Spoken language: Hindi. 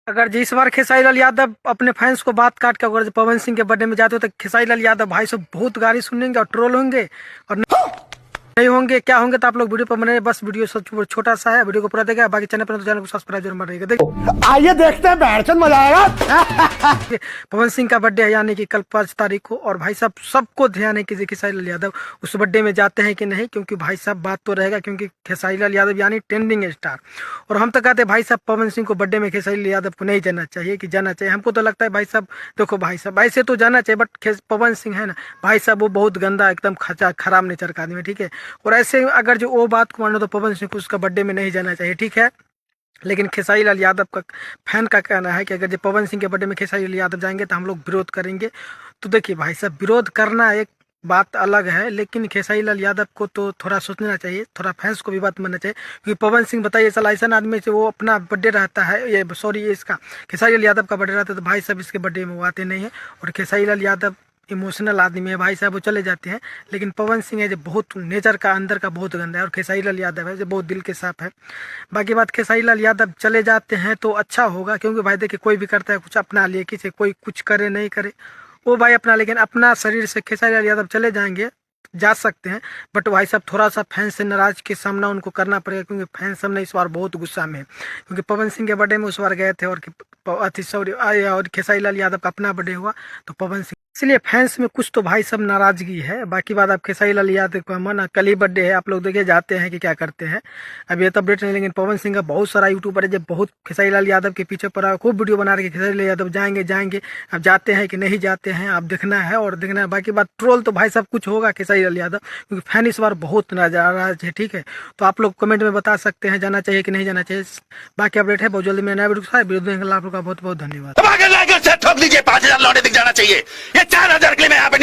अगर जी इस बार खेसारी लाल यादव अपने फैंस को बात काट के अगर पवन सिंह के बर्थडे में जाते हो तो खेसारी लाल यादव भाई सब बहुत गाली सुनेंगे और ट्रोल होंगे और नहीं होंगे क्या होंगे तो आप लोग वीडियो पर बने। बस वीडियो सब छोटा सा है, वीडियो को पूरा देखा। बाकी चैनल पर तो चैनल को सब्सक्राइब जरूर मारिएगा। देखिए आइए देखते हैं, बैठचंद मजा आएगा। पवन सिंह का बर्थडे है यानी कि कल 5 तारीख को, और भाई साहब सबको ध्यान है कि खेसारी लाल यादव उस बर्थडे में जाते हैं कि नहीं, क्योंकि भाई साहब बात तो रहेगा, क्योंकि खेसारी लाल यादव यानी ट्रेंडिंग स्टार। और हम तो कहते हैं भाई साहब पवन सिंह को बर्थडे में खेसारी लाल यादव को नहीं जाना चाहिए कि जाना चाहिए। हमको तो लगता है भाई साहब देखो भाई साहब ऐसे तो जाना चाहिए, बट पवन सिंह है ना भाई साहब वो बहुत गंदा एकदम खराब नेचर का आदमी है, ठीक है। और ऐसे अगर जो वो बात को मानो तो पवन सिंह को उसका बर्थडे में नहीं जाना चाहिए, ठीक है। लेकिन खेसारी लाल यादव का फैन का कहना है कि अगर जो पवन सिंह के बर्थडे में खेसारी लाल यादव जाएंगे तो हम लोग विरोध करेंगे। तो देखिए भाई साहब विरोध करना एक बात अलग है, लेकिन खेसारी लाल यादव को तो थोड़ा सोचना चाहिए, थोड़ा फैंस को भी बात मानना चाहिए। क्योंकि पवन सिंह बताइए साला ऐसा आदमी से वो अपना बर्थडे रहता है, ये सॉरी इसका खेसारी लाल यादव का बर्थडे रहता है तो भाई साहब इसके बर्थडे में वो आते नहीं है। और खेसारी लाल यादव इमोशनल आदमी है भाई साहब, वो चले जाते हैं। लेकिन पवन सिंह है जो बहुत नेचर का अंदर का बहुत गंदा है, और खेसारी लाल यादव है जो बहुत दिल के साफ है। बाकी बात खेसारी लाल यादव चले जाते हैं तो अच्छा होगा, क्योंकि भाई देखिए कोई भी करता है कुछ अपना लिए, किसी कोई कुछ करे नहीं करे वो भाई अपना, लेकिन अपना शरीर से खेसारी लाल यादव चले जाएंगे जा सकते हैं। बट भाई साहब थोड़ा सा फैंस से नाराज के सामना उनको करना पड़ेगा, क्योंकि फैंस हमने इस बार बहुत गुस्सा में है। क्योंकि पवन सिंह के बर्थडे में उस बार गए थे और सॉरी और खेसारी लाल यादव का अपना बर्थडे हुआ तो पवन सिंह, इसलिए फैंस में कुछ तो भाई सब नाराजगी है। बाकी बात आप खेसारी लाल यादव का मना कल ही बर्थडे है, आप लोग देखे जाते हैं कि क्या करते हैं, अब ये तो अपडेट नहीं। लेकिन पवन सिंह का बहुत सारा यूट्यूबर है जब बहुत खेसारी लाल यादव के पीछे पड़ा, खूब वीडियो बना रहे खेसारी लाल यादव जाएंगे जाएंगे। अब जाते हैं कि नहीं जाते हैं आप देखना है और देखना है। बाकी बात ट्रोल तो भाई साहब कुछ होगा खेसारी लाल यादव, क्योंकि फैन इस बार बहुत नाराज है, ठीक है। तो आप लोग कमेंट में बता सकते हैं जाना चाहिए कि नहीं जाना चाहिए। बाकी अपडेट है बहुत जल्दी में नया वीडियो देंगे। आप लोग का बहुत बहुत धन्यवाद। ठोक दीजिए, 5,000 लौटे दिख जाना चाहिए, ये 4,000 के लिए मैं यहाँ पे